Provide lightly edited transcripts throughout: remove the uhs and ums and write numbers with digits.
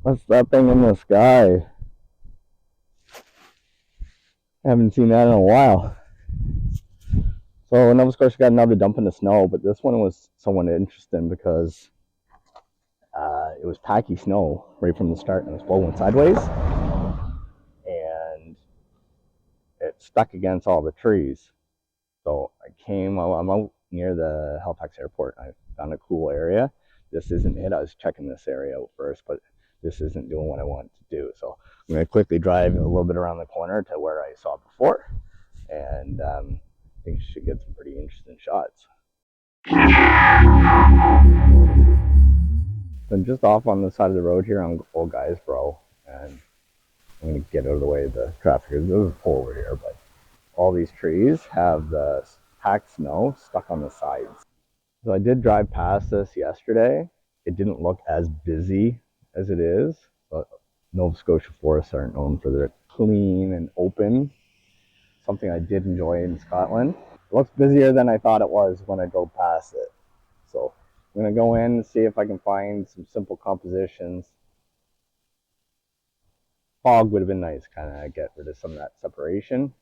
What's that thing in the sky? I haven't seen that in a while. So Nova Scotia got another dump in the snow, but this one was somewhat interesting because it was packy snow right from the start, and it was blowing sideways, and it stuck against all the trees. So I'm out near the Halifax airport. I found a cool area. This isn't it. I was checking this area out first, but this isn't doing what I want to do. So I'm going to quickly drive a little bit around the corner to where I saw before, and I think you should get some pretty interesting shots. So I'm just off on the side of the road here on Old Guys Bro, and I'm going to get out of the way of the traffic. There's a pole over here, but all these trees have the packed snow stuck on the sides. So I did drive past this yesterday. It didn't look as busy as it is, but Nova Scotia forests aren't known for their clean and open. Something I did enjoy in Scotland. It looks busier than I thought it was when I drove past it. So I'm going to go in and see if I can find some simple compositions. Fog would have been nice, kind of get rid of some of that separation.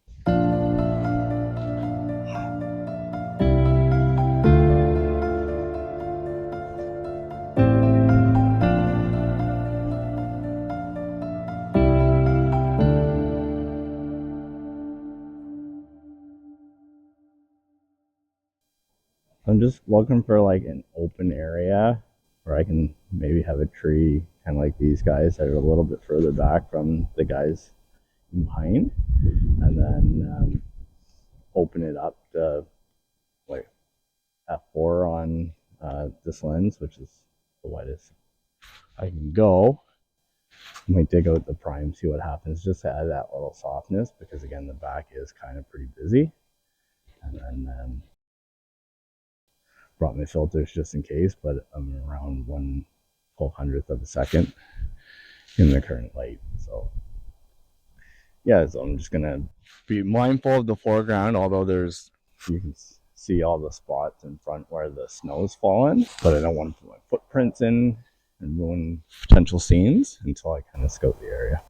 I'm just looking for like an open area where I can maybe have a tree kind of like these guys that are a little bit further back from the guys behind, and then open it up to like f4 on this lens, which is the widest I can go. I might dig out the prime, see what happens, just to add that little softness, because again the back is kind of pretty busy. And then brought my filters just in case, but I'm around 1/1200th of a second in the current light. So yeah, so I'm just gonna be mindful of the foreground, although you can see all the spots in front where the snow's fallen, but I don't want to put my footprints in and ruin potential scenes until I kind of scout the area.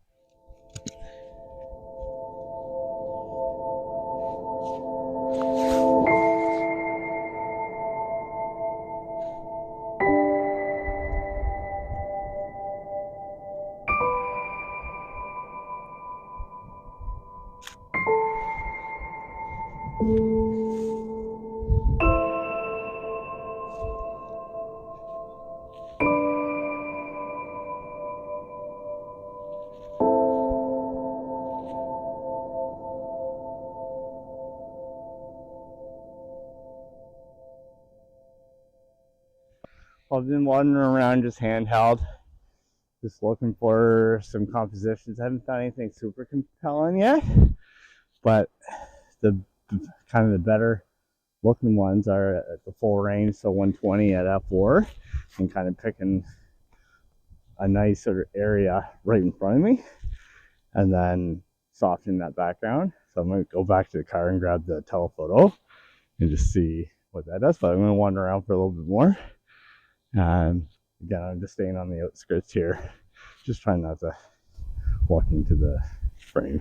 I've been wandering around just handheld, just looking for some compositions. I haven't found anything super compelling yet, but the kind of the better looking ones are at the full range, so 120 at f4, and kind of picking a nice sort of area right in front of me, and then softening that background. So I'm going to go back to the car and grab the telephoto and just see what that does. But I'm going to wander around for a little bit more. And again, I'm just staying on the outskirts here, just trying not to walk into the frame.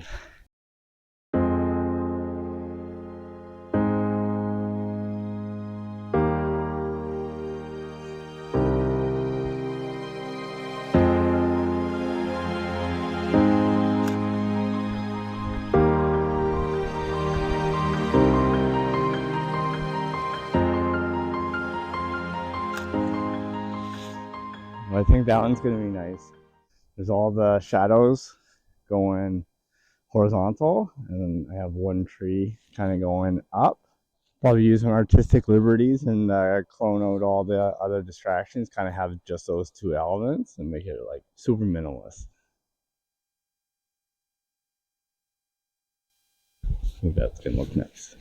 I think that one's going to be nice. There's all the shadows going horizontal, and then I have one tree kind of going up. Probably use some artistic liberties and clone out all the other distractions, kind of have just those two elements and make it like super minimalist. I think that's going to look nice.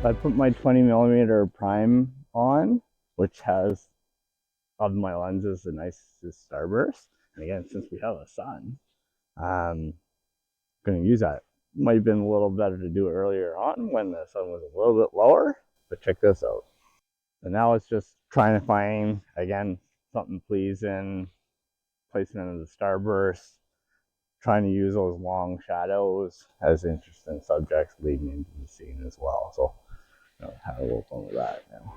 I put my 20mm prime on, which has, of my lenses, the nicest starburst. And again, since we have a sun, I'm going to use that. Might have been a little better to do it earlier on when the sun was a little bit lower, but check this out. So now it's just trying to find, again, something pleasing, placement of the starburst, trying to use those long shadows as interesting subjects leading into the scene as well. So have a little fun with that now.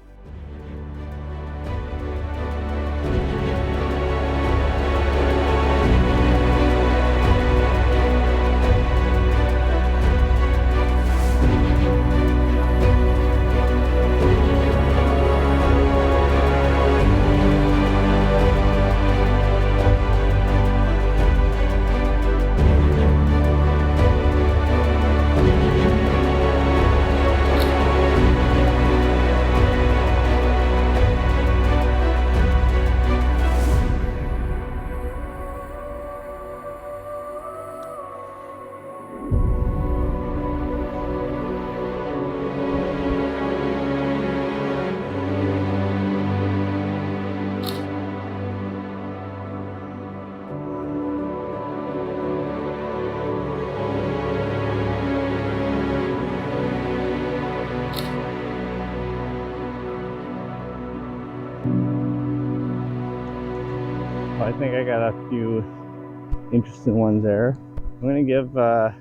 I think I got a few interesting ones there. I'm going to give the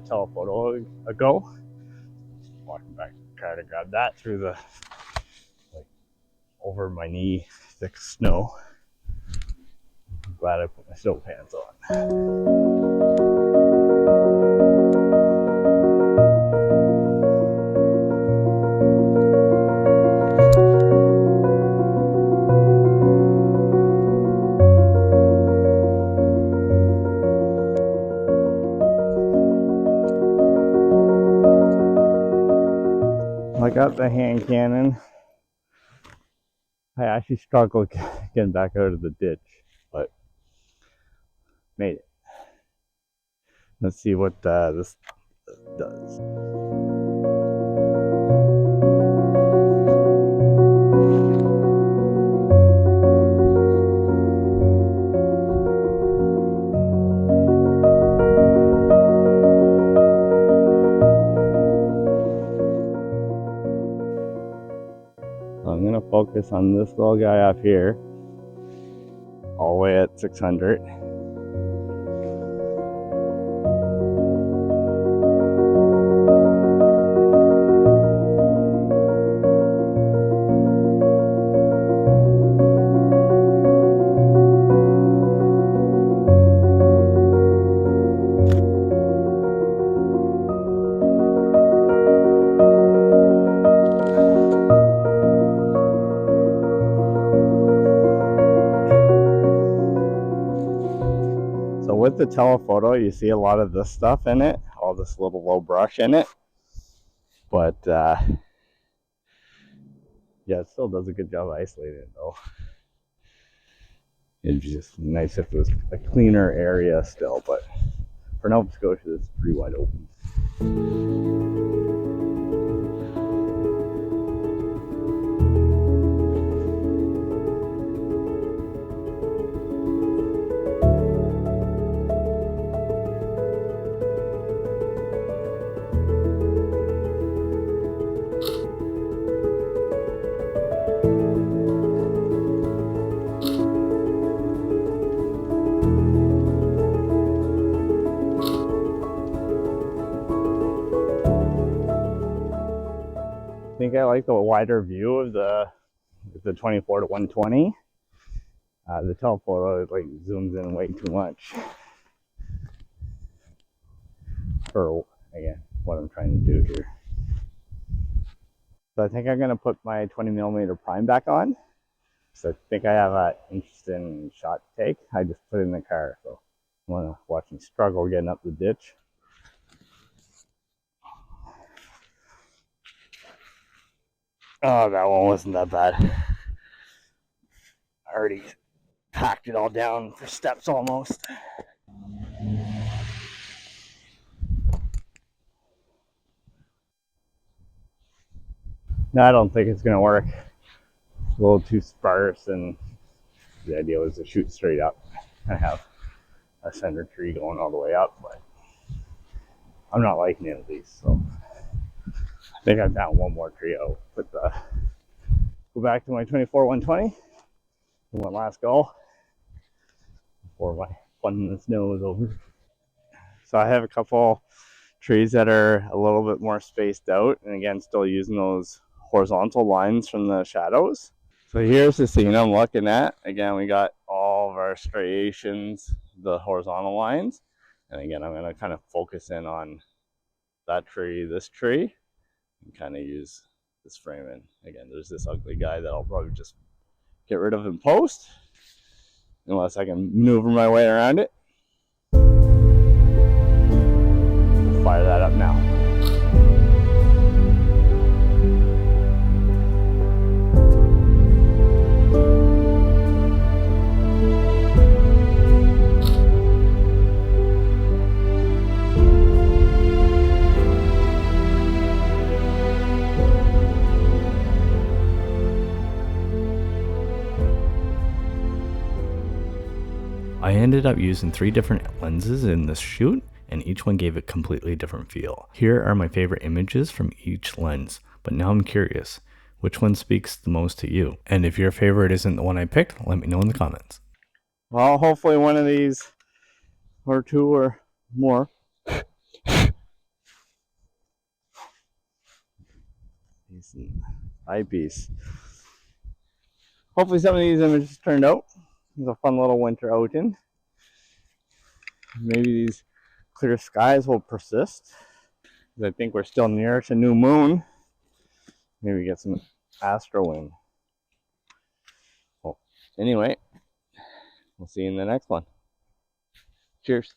telephoto a go. Walking back, try to grab that through the, like, over my knee thick snow. I'm glad I put my snow pants on. I got the hand cannon. I actually struggled getting back out of the ditch, but made it. Let's see what this does. I'm going to focus on this little guy up here, all the way at 600. With the telephoto, you see a lot of this stuff in it, all this little low brush in it, but yeah, it still does a good job isolating it though. It'd be just nice if it was a cleaner area still, but for Nova Scotia, it's pretty wide open. I think I like the wider view of the 24 to 120. The telephoto like zooms in way too much for, again, what I'm trying to do here. So I think I'm gonna put my 20mm prime back on. So I think I have an interesting shot to take. I just put it in the car, so I want to watch me struggle getting up the ditch. Oh, that one wasn't that bad. I already packed it all down for steps almost. No, I don't think it's gonna work. It's a little too sparse, and the idea was to shoot straight up and have a center tree going all the way up, but I'm not liking any of these, so I think I found one more tree. I'll go back to my 24 120. One last go before my fun in the snow is over. So I have a couple trees that are a little bit more spaced out, and again, still using those horizontal lines from the shadows. So here's the scene I'm looking at. Again, we got all of our striations, the horizontal lines. And again, I'm gonna kind of focus in on that tree, this tree, and kind of use this frame in. Again, there's this ugly guy that I'll probably just get rid of in post, unless I can maneuver my way around it. I'll fire that up now. I ended up using 3 different lenses in this shoot, and each one gave a completely different feel. Here are my favorite images from each lens, but now I'm curious, which one speaks the most to you? And if your favorite isn't the one I picked, let me know in the comments. Well, hopefully one of these, or 2 or more. Decent eyepiece. Hopefully some of these images turned out. It's a fun little winter outing. Maybe these clear skies will persist. I think we're still near to new moon. Maybe get some astro wind. Well, anyway, we'll see you in the next one. Cheers.